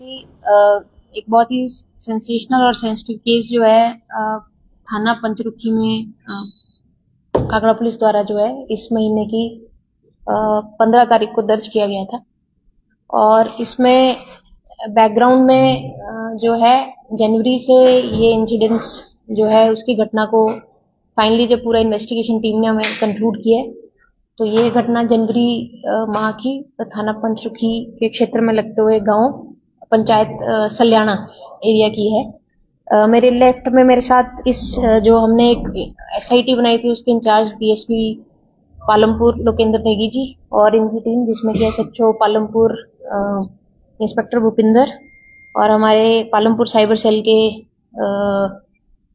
कि एक बहुत ही सेंसेशनल और सेंसिटिव केस जो है थाना पंचरुखी में काकड़ा पुलिस द्वारा जो है इस महीने की 15 तारीख को दर्ज किया गया था। और इसमें बैकग्राउंड में जो है जनवरी से ये इंसिडेंट्स जो है उसकी घटना को फाइनली जब पूरा इन्वेस्टिगेशन टीम ने हमें कंक्लूड किया है तो ये घटना जनवरी माह की थाना पंचरुखी के क्षेत्र में लगते हुए गांव पंचायत सल्याना एरिया की है। मेरे लेफ्ट में मेरे साथ इस जो हमने एक एसआईटी बनाई थी उसके इंचार्ज डीएसपी पालमपुर लोकेंद्र नेगी जी और इनकी टीम जिसमें कि एसएचओ पालमपुर इंस्पेक्टर भूपिंदर और हमारे पालमपुर साइबर सेल के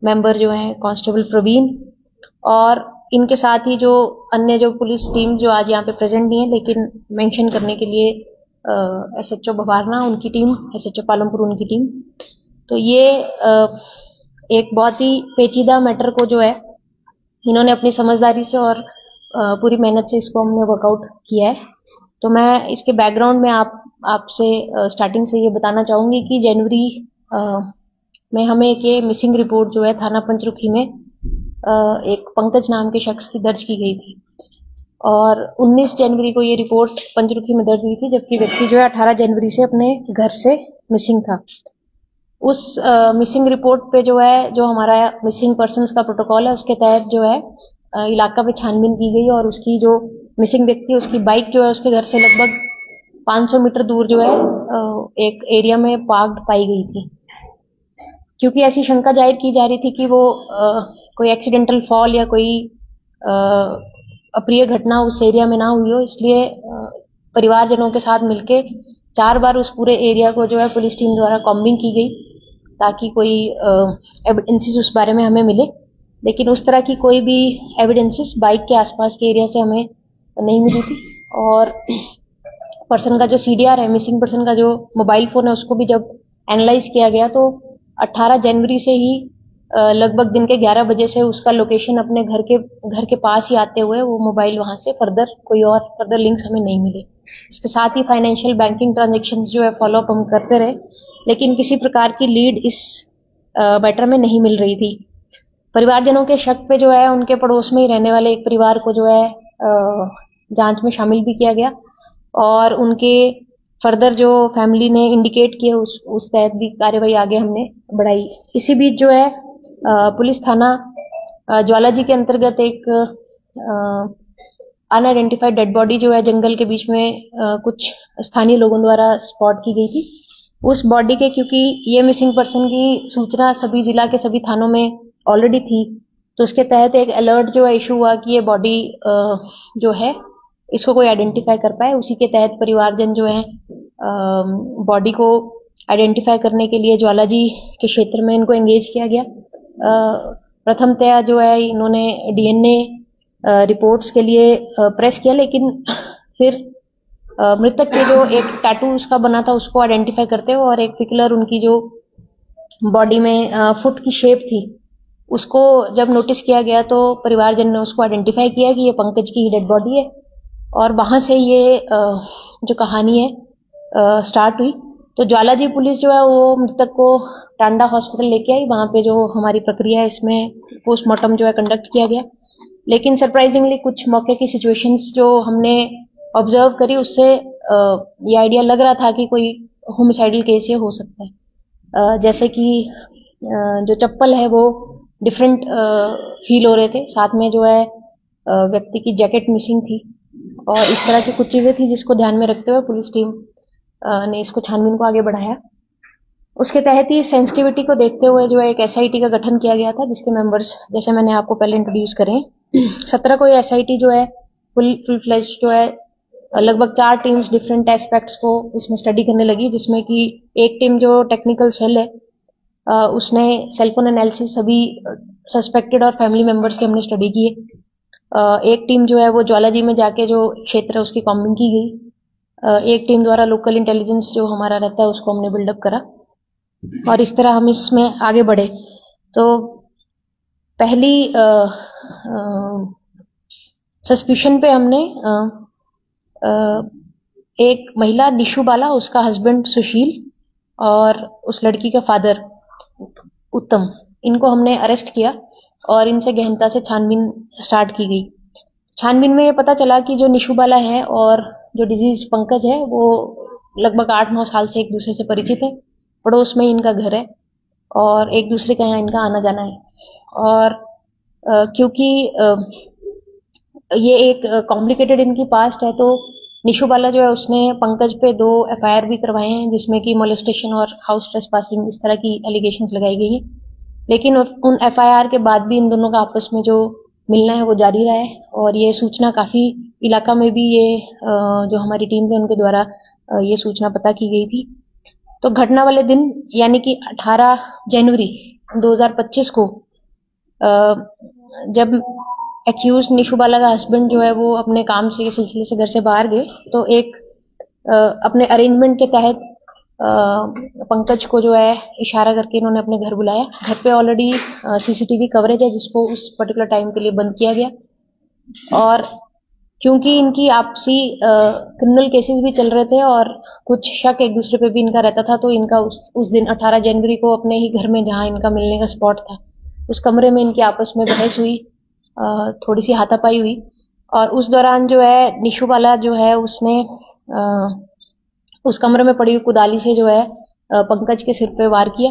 मेंबर जो हैं कांस्टेबल प्रवीण और इनके साथ ही जो अन्य जो पुलिस टीम जो आज यहाँ पे प्रेजेंट नहीं है लेकिन मेंशन करने के लिए एसएचओ भवारना उनकी टीम, एसएचओ पालमपुर उनकी टीम। तो ये एक बहुत ही पेचीदा मैटर को जो है इन्होंने अपनी समझदारी से और पूरी मेहनत से इसको हमने वर्कआउट किया है। तो मैं इसके बैकग्राउंड में आपसे स्टार्टिंग से ये बताना चाहूंगी कि जनवरी में हमें एक ये मिसिंग रिपोर्ट जो है थाना पंचरुखी में एक पंकज नाम के शख्स की दर्ज की गई थी और 19 जनवरी को ये रिपोर्ट पंचरुखी में दर्ज हुई थी, जबकि व्यक्ति जो है 18 जनवरी से अपने घर से मिसिंग था। उस मिसिंग रिपोर्ट पे जो है जो हमारा मिसिंग पर्संस का प्रोटोकॉल है उसके तहत जो है इलाका में छानबीन की गई और उसकी जो मिसिंग व्यक्ति उसकी बाइक जो है उसके घर से लगभग 500 मीटर दूर जो है एक एरिया में पार्क्ड पाई गई थी। क्योंकि ऐसी शंका जाहिर की जा रही थी कि वो कोई एक्सीडेंटल फॉल या कोई अप्रिय घटना उस एरिया में ना हुई हो, इसलिए परिवारजनों के साथ मिलके 4 बार उस पूरे एरिया को जो है पुलिस टीम द्वारा कॉम्बिंग की गई ताकि कोई एविडेंसेस उस बारे में हमें मिले, लेकिन उस तरह की कोई भी एविडेंसेस बाइक के आसपास के एरिया से हमें नहीं मिली थी। और पर्सन का जो सीडीआर है, मिसिंग पर्सन का जो मोबाइल फोन है, उसको भी जब एनालाइज किया गया तो 18 जनवरी से ही लगभग दिन के 11 बजे से उसका लोकेशन अपने घर के पास ही आते हुए वो मोबाइल वहां से कोई और फर्दर लिंक्स हमें नहीं मिले। इसके साथ ही फाइनेंशियल बैंकिंग ट्रांजैक्शंस जो है फॉलोअप हम करते रहे, लेकिन किसी प्रकार की लीड इस मैटर में नहीं मिल रही थी। परिवारजनों के शक पे जो है उनके पड़ोस में ही रहने वाले एक परिवार को जो है जांच में शामिल भी किया गया और उनके फर्दर जो फैमिली ने इंडिकेट किया उस तहत भी कार्यवाही आगे हमने बढ़ाई। इसी बीच जो है पुलिस थाना ज्वालाजी के अंतर्गत एक अनआइडेंटिफाइड डेड बॉडी जो है जंगल के बीच में कुछ स्थानीय लोगों द्वारा स्पॉट की गई थी। उस बॉडी के क्योंकि ये मिसिंग पर्सन की सूचना सभी जिला के सभी थानों में ऑलरेडी थी, तो उसके तहत एक अलर्ट जो है इशू हुआ कि ये बॉडी जो है इसको कोई आइडेंटिफाई कर पाए। उसी के तहत परिवारजन जो है बॉडी को आइडेंटिफाई करने के लिए ज्वालाजी के क्षेत्र में इनको एंगेज किया गया। प्रथमतया जो है इन्होंने डीएनए रिपोर्ट्स के लिए प्रेस किया, लेकिन फिर मृतक के जो एक टैटू उसका बना था उसको आइडेंटिफाई करते हुए और एक पर्टिकुलर उनकी जो बॉडी में फुट की शेप थी उसको जब नोटिस किया गया तो परिवारजन ने उसको आइडेंटिफाई किया कि ये पंकज की डेड बॉडी है और वहां से ये जो कहानी है स्टार्ट हुई। तो ज्वालाजी पुलिस जो है वो मृतक को टांडा हॉस्पिटल लेके आई, वहां पे जो हमारी प्रक्रिया है इसमें पोस्टमार्टम जो है कंडक्ट किया गया, लेकिन सरप्राइजिंगली कुछ मौके की सिचुएशंस जो हमने ऑब्जर्व करी उससे ये आइडिया लग रहा था कि कोई होमिसाइडल केस ये हो सकता है। जैसे कि जो चप्पल है वो डिफरेंट फील हो रहे थे, साथ में जो है व्यक्ति की जैकेट मिसिंग थी और इस तरह की कुछ चीजें थी जिसको ध्यान में रखते हुए पुलिस टीम ने इसको छानबीन को आगे बढ़ाया। उसके तहत ही सेंसिटिविटी को देखते हुए जो है एक एसआईटी का गठन किया गया था जिसके मेंबर्स जैसे मैंने आपको पहले इंट्रोड्यूस करे 17 को एसआईटी जो है फुल फ्लेज जो है लगभग 4 टीम्स डिफरेंट एस्पेक्ट्स को इसमें स्टडी करने लगी, जिसमें कि एक टीम जो टेक्निकल सेल है उसने सेलफोन एनालिसिस सभी सस्पेक्टेड और फैमिली मेंबर्स के हमने स्टडी किए। एक टीम जो है वो ज्वालाजी में जाके जो क्षेत्र है उसकी कॉम्बिंग की गई। एक टीम द्वारा लोकल इंटेलिजेंस जो हमारा रहता है उसको हमने बिल्डअप करा और इस तरह हम इसमें आगे बढ़े। तो पहली सस्पिशन पे हमने एक महिला निशु बाला, उसका हस्बैंड सुशील और उस लड़की का फादर उत्तम, इनको हमने अरेस्ट किया और इनसे गहनता से छानबीन स्टार्ट की गई। छानबीन में ये पता चला कि जो निशु बाला है और जो डिजीज पंकज है वो लगभग 8-9 साल से एक दूसरे से परिचित है, पड़ोस में इनका घर है और एक दूसरे के यहाँ इनका आना जाना है। और क्योंकि ये एक कॉम्प्लिकेटेड इनकी पास्ट है, तो निशु बाला जो है उसने पंकज पे 2 एफआईआर भी करवाए हैं, जिसमें कि मोलेस्टेशन और हाउस ट्रेसपासिंग इस तरह की एलिगेशंस लगाई गई है। लेकिन उन एफआईआर के बाद भी इन दोनों का आपस में जो मिलना है वो जारी रहा है और ये सूचना काफी इलाका में भी ये जो हमारी टीम है उनके द्वारा ये सूचना पता की गई थी। तो घटना वाले दिन यानी कि 18 जनवरी 2025 को जब एक्यूज निशु बाला का हस्बैंड जो है वो अपने काम से के सिलसिले से घर से बाहर गए, तो एक अपने अरेंजमेंट के तहत पंकज को जो है इशारा करके इन्होंने अपने घर बुलाया। घर पे ऑलरेडी सीसीटीवी कवरेज है जिसको उस पर्टिकुलर टाइम के लिए बंद किया गया और क्योंकि इनकी आपसी क्रिमिनल केसेस भी चल रहे थे और कुछ शक एक दूसरे पे भी इनका रहता था, तो इनका उस दिन 18 जनवरी को अपने ही घर में जहां इनका मिलने का स्पॉट था उस कमरे में इनकी आपस में बहस हुई, थोड़ी सी हाथापाई हुई और उस दौरान जो है निशु बाला जो है उसने उस कमरे में पड़ी हुई कुदाली से जो है पंकज के सिर पे वार किया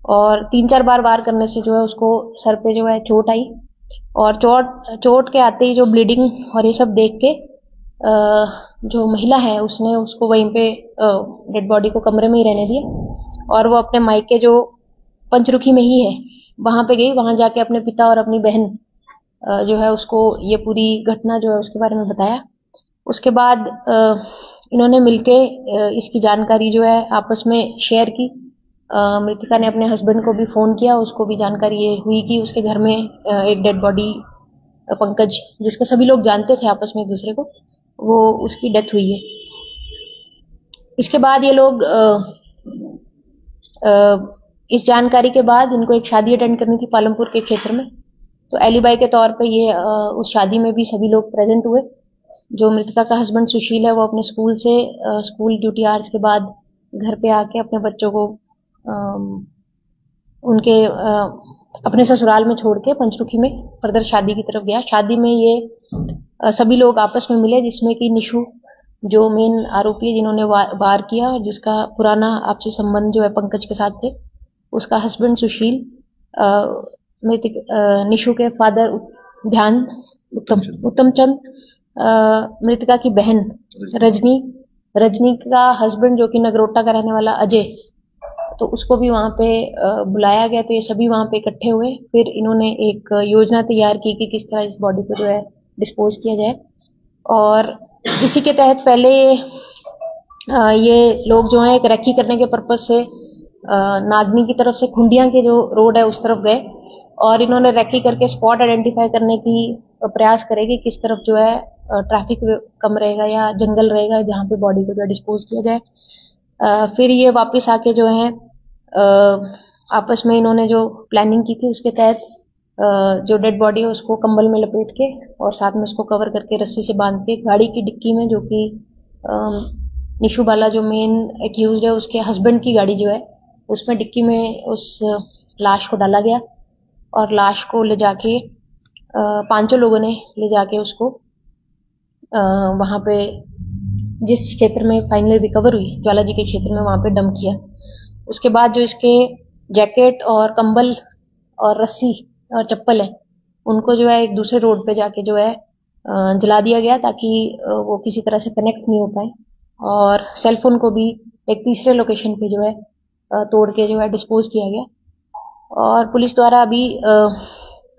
और 3-4 बार वार करने से जो है उसको सर पे जो है चोट आई और चोट के आते ही जो ब्लीडिंग और ये सब देख के जो महिला है उसने उसको वहीं पे डेड बॉडी को कमरे में ही रहने दिया और वो अपने मायके जो पंचरुखी में ही है वहां पे गई, वहां जाके अपने पिता और अपनी बहन जो है उसको ये पूरी घटना जो है उसके बारे में बताया। उसके बाद इन्होंने मिलके इसकी जानकारी जो है आपस में शेयर की। मृतिका ने अपने हस्बैंड को भी फोन किया, उसको भी जानकारी ये हुई कि उसके घर में एक डेड बॉडी पंकज, जिसको सभी लोग जानते थे आपस में एक दूसरे को, वो उसकी डेथ हुई है। इसके बाद ये लोग इस जानकारी के बाद इनको एक शादी अटेंड करनी थी पालमपुर के क्षेत्र में, तो एलिबाई के तौर पे ये उस शादी में भी सभी लोग प्रेजेंट हुए। जो मृतिका का हस्बैंड सुशील है वो अपने स्कूल से स्कूल ड्यूटी आवर्स के बाद घर पे आके अपने बच्चों को उनके अपने ससुराल में छोड़ के पंचरुखी में फर्दर शादी की तरफ गया। शादी में ये सभी लोग आपस में मिले, जिसमें कि निशु जो मेन आरोपी है जिन्होंने वार किया और जिसका पुराना आपसी संबंध जो है पंकज के साथ थे, उसका हस्बैंड सुशील, निशु के फादर ध्यान उत्तम चंद, मृतिका की बहन रजनी का हस्बैंड जो कि नगरोटा का रहने वाला अजय, तो उसको भी वहां पे बुलाया गया। तो ये सभी वहां पे इकट्ठे हुए, फिर इन्होंने एक योजना तैयार की कि किस तरह इस बॉडी को जो है डिस्पोज किया जाए और इसी के तहत पहले ये लोग जो है एक रेकी करने के पर्पज से नागनी की तरफ से खुंडिया के जो रोड है उस तरफ गए और इन्होंने रेकी करके स्पॉट आइडेंटिफाई करने की प्रयास करेगी किस तरफ जो है ट्रैफिक कम रहेगा या जंगल रहेगा जहां पे बॉडी को जो है डिस्पोज किया जाए। फिर ये वापस आके जो है आपस में इन्होंने जो प्लानिंग की थी उसके तहत जो डेड बॉडी है उसको कंबल में लपेट के और साथ में उसको कवर करके रस्सी से बांध के गाड़ी की डिक्की में, जो कि निशु बाला जो मेन एक्यूज है उसके हस्बैंड की गाड़ी जो है उसमें डिक्की में उस लाश को डाला गया और लाश को ले जाके 5 लोगों ने ले जाके उसको वहां पे जिस क्षेत्र में फाइनली रिकवर हुई ज्वाला जी के क्षेत्र में वहां पे डंप किया। उसके बाद जो इसके जैकेट और कंबल और रस्सी और चप्पल है उनको जो है एक दूसरे रोड पे जाके जो है जला दिया गया ताकि वो किसी तरह से कनेक्ट नहीं हो पाए और सेलफोन को भी एक तीसरे लोकेशन पे जो है तोड़ के जो है डिस्पोज किया गया और पुलिस द्वारा अभी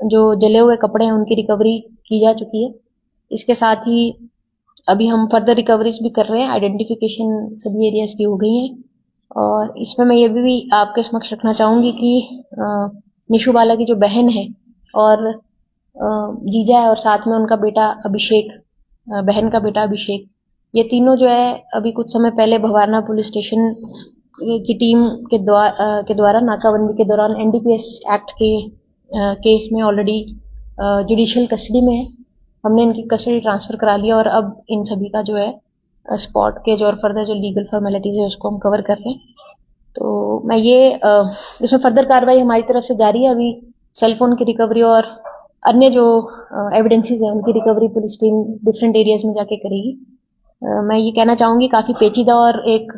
जो जले हुए कपड़े हैं उनकी रिकवरी की जा चुकी है। इसके साथ ही अभी हम फर्दर रिकवरीज भी कर रहे हैं, आइडेंटिफिकेशन सभी एरियाज की हो गई है और इसमें मैं ये भी आपके समक्ष रखना चाहूंगी कि निशु बाला की जो बहन है और जीजा है और साथ में उनका बेटा अभिषेक, बहन का बेटा अभिषेक, ये तीनों जो है अभी कुछ समय पहले भवारना पुलिस स्टेशन की टीम के द्वारा नाकाबंदी के दौरान एनडीपीएस एक्ट के केस में ऑलरेडी जुडिशियल कस्टडी में है। हमने इनकी कस्टडी ट्रांसफर करा लिया और अब इन सभी का जो है स्पॉट के जो और फर्दर जो लीगल फॉर्मेलिटीज है उसको हम कवर कर रहे हैं। तो मैं ये इसमें फर्दर कार्रवाई हमारी तरफ से जारी है। अभी सेलफोन की रिकवरी और अन्य जो एविडेंसेस हैं उनकी recovery police team different areas में जाके करेगी। मैं ये कहना चाहूंगी काफी पेचीदा और एक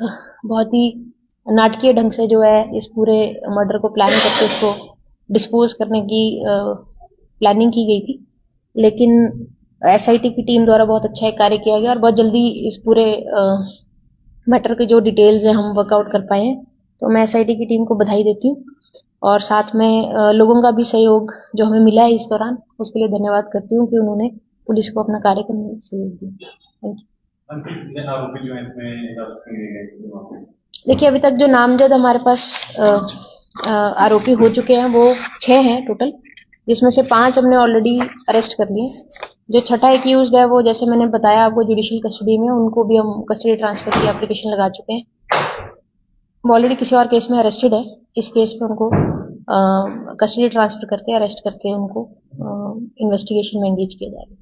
बहुत ही नाटकीय ढंग से जो है इस पूरे मर्डर को प्लान करके उसको डिस्पोज करने की प्लानिंग की गई थी, लेकिन एसआईटी की टीम द्वारा बहुत अच्छा एक कार्य किया गया और बहुत जल्दी इस पूरे मैटर के जो डिटेल्स हैं हम वर्कआउट कर पाए हैं। तो मैं एसआईटी की टीम को बधाई देती हूँ और साथ में लोगों का भी सहयोग जो हमें मिला है इस दौरान उसके लिए धन्यवाद करती हूँ कि उन्होंने पुलिस को अपना कार्य करने में सहयोग दिया। Thank you. देखिए, अभी तक जो नामजद हमारे पास आरोपी हो चुके हैं वो 6 हैं टोटल, जिसमें से 5 हमने ऑलरेडी अरेस्ट कर लिए। जो छठा एक्यूज्ड है वो जैसे मैंने बताया आपको जुडिशियल कस्टडी में, उनको भी हम कस्टडी ट्रांसफर की एप्लीकेशन लगा चुके हैं। वो ऑलरेडी किसी और केस में अरेस्टेड है, इस केस में उनको कस्टडी ट्रांसफर करके अरेस्ट करके उनको इन्वेस्टिगेशन में एंगेज किया जाएगा।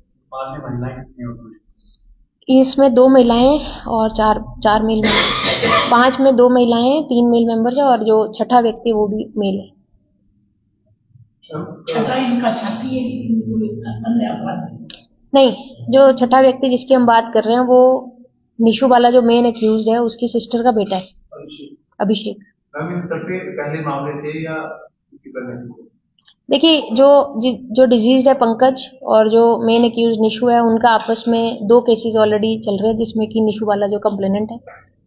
इसमें 2 महिलाएं और 4 मेल मेंबर, 5 में 2 महिलाएं 3 मेल मेंबर्स है और जो छठा व्यक्ति वो भी मेल है। छठा इनका साथी है? नहीं, जो छठा व्यक्ति जिसकी हम बात कर रहे हैं वो निशु बाला जो मेन एक्यूज्ड है उसकी सिस्टर का बेटा है, अभिषेक। पहले मामले थे या देखिए, जो डिजीज है पंकज और जो मेन एक्यूज निशु है उनका आपस में 2 केसेस ऑलरेडी चल रहे हैं, जिसमें कि निशु वाला जो कंप्लेनेंट है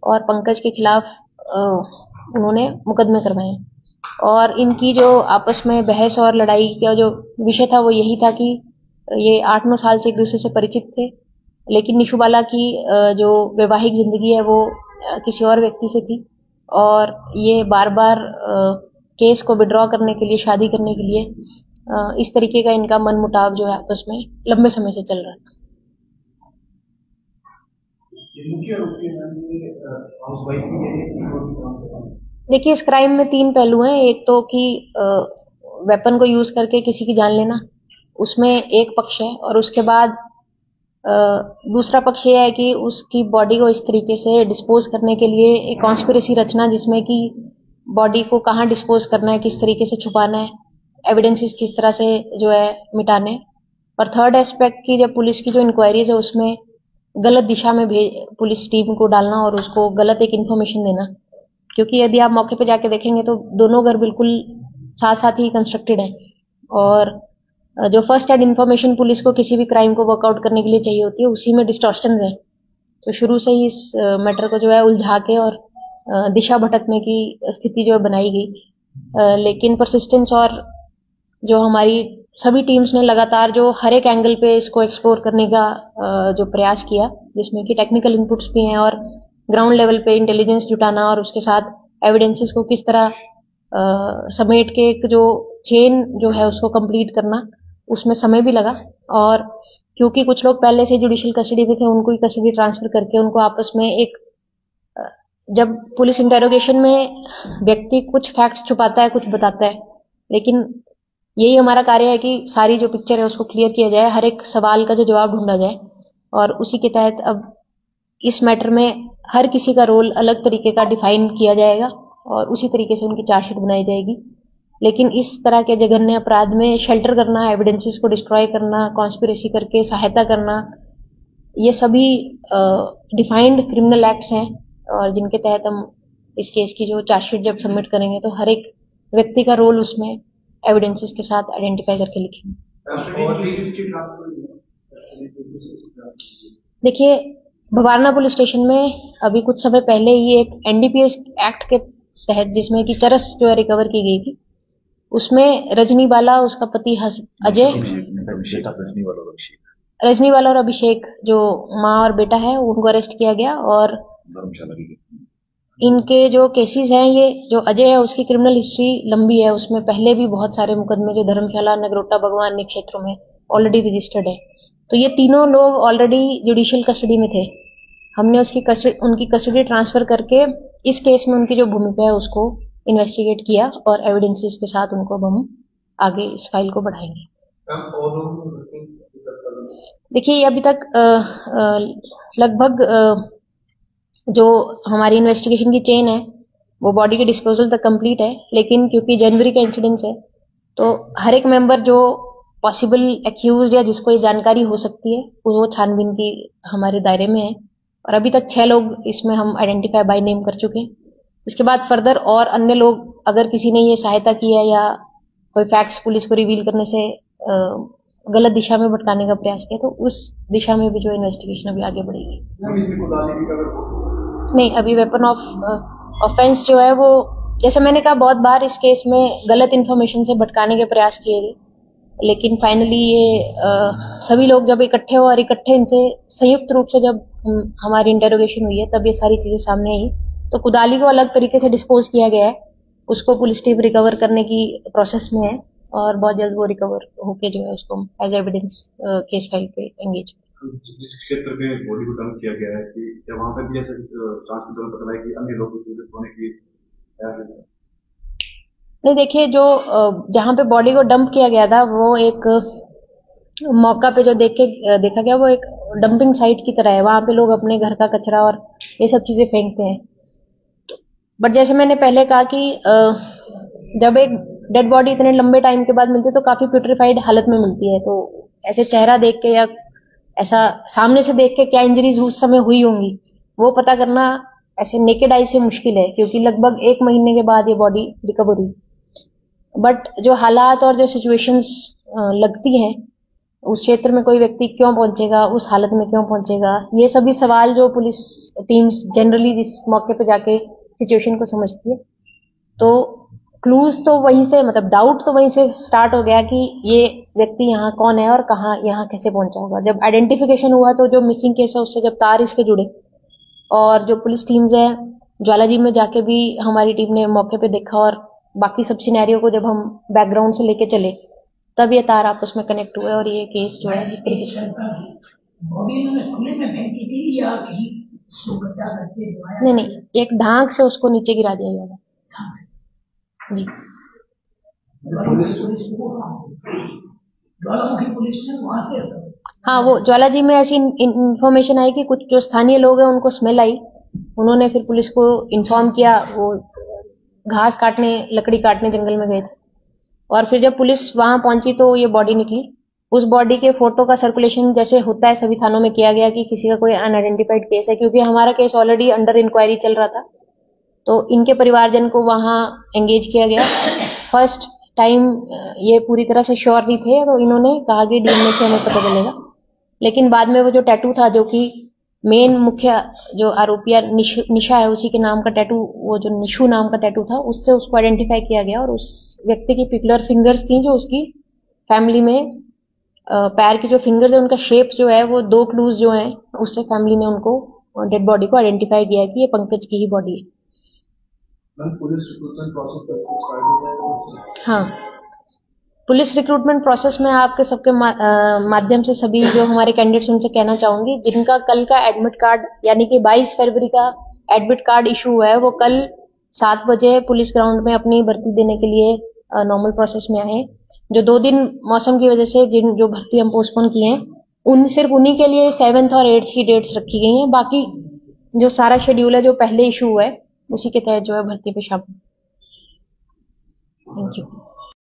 और पंकज के खिलाफ उन्होंने मुकदमे करवाए हैं। और इनकी जो आपस में बहस और लड़ाई का जो विषय था वो यही था कि ये 8-9 साल से एक दूसरे से परिचित थे, लेकिन निशु बाला की जो वैवाहिक जिंदगी है वो किसी और व्यक्ति से थी और ये बार बार केस को विड्रॉ करने के लिए, शादी करने के लिए इस तरीके का इनका मनमुटाव जो है आपस में लंबे समय से चल रहा है। देखिए, इस क्राइम में 3 पहलू हैं। एक तो कि वेपन को यूज करके किसी की जान लेना, उसमें एक पक्ष है, और उसके बाद दूसरा पक्ष यह है कि उसकी बॉडी को इस तरीके से डिस्पोज करने के लिए एक कॉन्स्पिरेसी रचना, जिसमें कि बॉडी को कहाँ डिस्पोज करना है, किस तरीके से छुपाना है, एविडेंसेस किस तरह से जो है मिटाने। और थर्ड एस्पेक्ट की जब पुलिस की जो इंक्वायरीज है उसमें गलत दिशा में पुलिस टीम को डालना और उसको गलत एक इन्फॉर्मेशन देना, क्योंकि यदि आप मौके पे जाके देखेंगे तो दोनों घर बिल्कुल साथ साथ ही कंस्ट्रक्टेड है और जो फर्स्ट एड इन्फॉर्मेशन पुलिस को किसी भी क्राइम को वर्कआउट करने के लिए चाहिए होती है उसी में डिस्टॉर्शंस है। तो शुरू से ही इस मैटर को जो है उलझा के और दिशा भटकने की स्थिति जो बनाई गई, लेकिन परसिस्टेंस और जो हमारी सभी टीम्स ने लगातार जो हर एक एंगल पे इसको एक्सप्लोर करने का जो प्रयास किया, जिसमें कि टेक्निकल इनपुट्स भी हैं और ग्राउंड लेवल पे इंटेलिजेंस जुटाना और उसके साथ एविडेंसेस को किस तरह समेट के एक जो चेन जो है उसको कंप्लीट करना, उसमें समय भी लगा। और क्योंकि कुछ लोग पहले से जुडिशियल कस्टडी में थे, उनको ही कस्टडी ट्रांसफर करके उनको आपस में एक, जब पुलिस इंटेरोगेशन में व्यक्ति कुछ फैक्ट्स छुपाता है, कुछ बताता है, लेकिन यही हमारा कार्य है कि सारी जो पिक्चर है उसको क्लियर किया जाए, हर एक सवाल का जो जवाब ढूंढा जाए। और उसी के तहत अब इस मैटर में हर किसी का रोल अलग तरीके का डिफाइन किया जाएगा और उसी तरीके से उनकी चार्जशीट बनाई जाएगी। लेकिन इस तरह के जघन्य अपराध में शेल्टर करना, एविडेंसेस को डिस्ट्रॉय करना, कॉन्स्पिरेसी करके सहायता करना, ये सभी डिफाइंड क्रिमिनल एक्ट्स हैं और जिनके तहत हम इस केस की जो चार्जशीट जब सबमिट करेंगे तो हर एक व्यक्ति का रोल उसमें एविडेंसेस के साथ आइडेंटिफाई करके लिखेंगे। देखिए, भवारना पुलिस स्टेशन में अभी कुछ समय पहले ही एक एनडीपीएस एक्ट के तहत, जिसमें कि चरस जो है रिकवर की गई थी, उसमें रजनी बाला, उसका पति अजय, रजनी वाला और अभिषेक जो माँ और बेटा है उनको अरेस्ट किया गया। और इनके जो केसेस हैं, ये जो अजय है उसकी क्रिमिनल हिस्ट्री लंबी है, उसमें पहले भी बहुत सारे मुकदमे जो धर्मशाला, नगरोटा, भगवान अन्य क्षेत्रों में ऑलरेडी रजिस्टर्ड है। तो ये तीनों लोग ऑलरेडी जुडिशियल कस्टडी में थे। हमने उनकी कस्टडी ट्रांसफर करके इस केस में उनकी जो भूमिका है उसको इन्वेस्टिगेट किया और एविडेंसेस के साथ उनको हम आगे इस फाइल को बढ़ाएंगे। देखिए, अभी तक लगभग जो हमारी इन्वेस्टिगेशन की चेन है वो बॉडी के डिस्पोजल तक कंप्लीट है, लेकिन क्योंकि जनवरी का इंसिडेंस है तो हर एक मेंबर जो पॉसिबल एक्यूज या जिसको ये जानकारी हो सकती है वो छानबीन की हमारे दायरे में है। और अभी तक 6 लोग इसमें हम आइडेंटिफाई बाय नेम कर चुके हैं। इसके बाद फर्दर और अन्य लोग अगर किसी ने ये सहायता की है या कोई फैक्ट्स पुलिस को रिवील करने से गलत दिशा में भटकाने का प्रयास किया तो उस दिशा में भी जो इन्वेस्टिगेशन अभी आगे बढ़ेगी। नहीं, अभी वेपन ऑफ ऑफेंस जो है वो जैसे मैंने कहा बहुत बार इस केस में गलत इन्फॉर्मेशन से भटकाने के प्रयास किए गए, लेकिन फाइनली ये सभी लोग जब इकट्ठे हो और इकट्ठे इनसे संयुक्त रूप से जब हमारी इंटेरोगेशन हुई है तब ये सारी चीजें सामने आई। तो कुदाली को अलग तरीके से डिस्पोज किया गया है, उसको पुलिस टीम रिकवर करने की प्रोसेस में है और बहुत जल्द वो रिकवर होके जो है उसको एज एविडेंस केस फाइल पे एंगेज। जिस क्षेत्र में बॉडी को डंप किया गया है कि क्या वहां पर भी ऐसे जांच के दौरान पता लगा कि अन्य लोग होने की नहीं, देखिए जो जहां पे बॉडी को डंप किया गया था वो एक मौका पे जो देखा गया वो एक डंपिंग साइट की तरह है। वहां पे लोग अपने घर का कचरा और ये सब चीजें फेंकते हैं। बट जैसे मैंने पहले कहा कि जब एक डेड बॉडी इतने लंबे टाइम के बाद मिलती है तो काफी प्यूट्रिफाइड हालत में मिलती है, तो ऐसे चेहरा देख के या ऐसा सामने से देख के क्या इंजरीज उस समय हुई होंगी वो पता करना ऐसे नेकेड आई से मुश्किल है, क्योंकि लगभग 1 महीने के बाद ये बॉडी रिकवर हुई। बट जो हालात और जो सिचुएशंस लगती हैं उस क्षेत्र में कोई व्यक्ति क्यों पहुंचेगा, उस हालत में क्यों पहुंचेगा, ये सभी सवाल जो पुलिस टीम्स जनरली जिस मौके पे जाके सिचुएशन को समझती है तो क्लूज तो वहीं से मतलब डाउट तो वहीं से स्टार्ट हो गया कि ये व्यक्ति यहाँ कौन है और कहाँ यहाँ कैसे पहुंचा होगा। जब आइडेंटिफिकेशन हुआ तो जो मिसिंग केस है उससे जब तार इसके जुड़े और जो पुलिस टीम्स है ज्वालाजी में जाके भी हमारी टीम ने मौके पे देखा और बाकी सब सिनेरियो को जब हम बैकग्राउंड से लेके चले तब ये तार आपस में कनेक्ट हुए और ये केस जो है इस तरीके से नहीं, एक ढांक से उसको नीचे गिरा दिया गया था जी। हाँ, वो ज्वालाजी में ऐसी इंफॉर्मेशन आई कि कुछ जो स्थानीय लोग हैं उनको स्मेल आई, उन्होंने फिर पुलिस को इन्फॉर्म किया। वो घास काटने लकड़ी काटने जंगल में गए थे और फिर जब पुलिस वहां पहुंची तो ये बॉडी निकली। उस बॉडी के फोटो का सर्कुलेशन जैसे होता है सभी थानों में किया गया कि किसी का कोई अनआइडेंटिफाइड केस है, क्योंकि हमारा केस ऑलरेडी अंडर इंक्वायरी चल रहा था तो इनके परिवारजन को वहां एंगेज किया गया। फर्स्ट टाइम ये पूरी तरह से श्योर नहीं थे तो इन्होंने कहा कि डीएनए से हमें पता चलेगा, लेकिन बाद में वो जो टैटू था जो कि मेन मुख्य जो आरोपिया निशा है उसी के नाम का टैटू, वो जो निशु नाम का टैटू था उससे उसको आइडेंटिफाई किया गया और उस व्यक्ति की पिकुलर फिंगर्स थी जो उसकी फैमिली में पैर की जो फिंगर्स है उनका शेप जो है वो 2 क्लूज जो है उससे फैमिली ने उनको डेड बॉडी को आइडेंटिफाई किया है कि ये पंकज की ही बॉडी है। हाँ, पुलिस रिक्रूटमेंट प्रोसेस में आपके सबके माध्यम से सभी जो हमारे कैंडिडेट्स उनसे कहना चाहूंगी जिनका कल का एडमिट कार्ड यानी कि 22 फरवरी का एडमिट कार्ड इशू हुआ है वो कल 7 बजे पुलिस ग्राउंड में अपनी भर्ती देने के लिए नॉर्मल प्रोसेस में आए। जो 2 दिन मौसम की वजह से जो भर्ती हम पोस्टपोन किए हैं सिर्फ उन्हीं के लिए 7th और 8th की डेट्स रखी गई हैं। बाकी जो सारा शेड्यूल है जो पहले इशू हुआ है उसी के तहत जो है भर्ती पे शामिल। Thank you.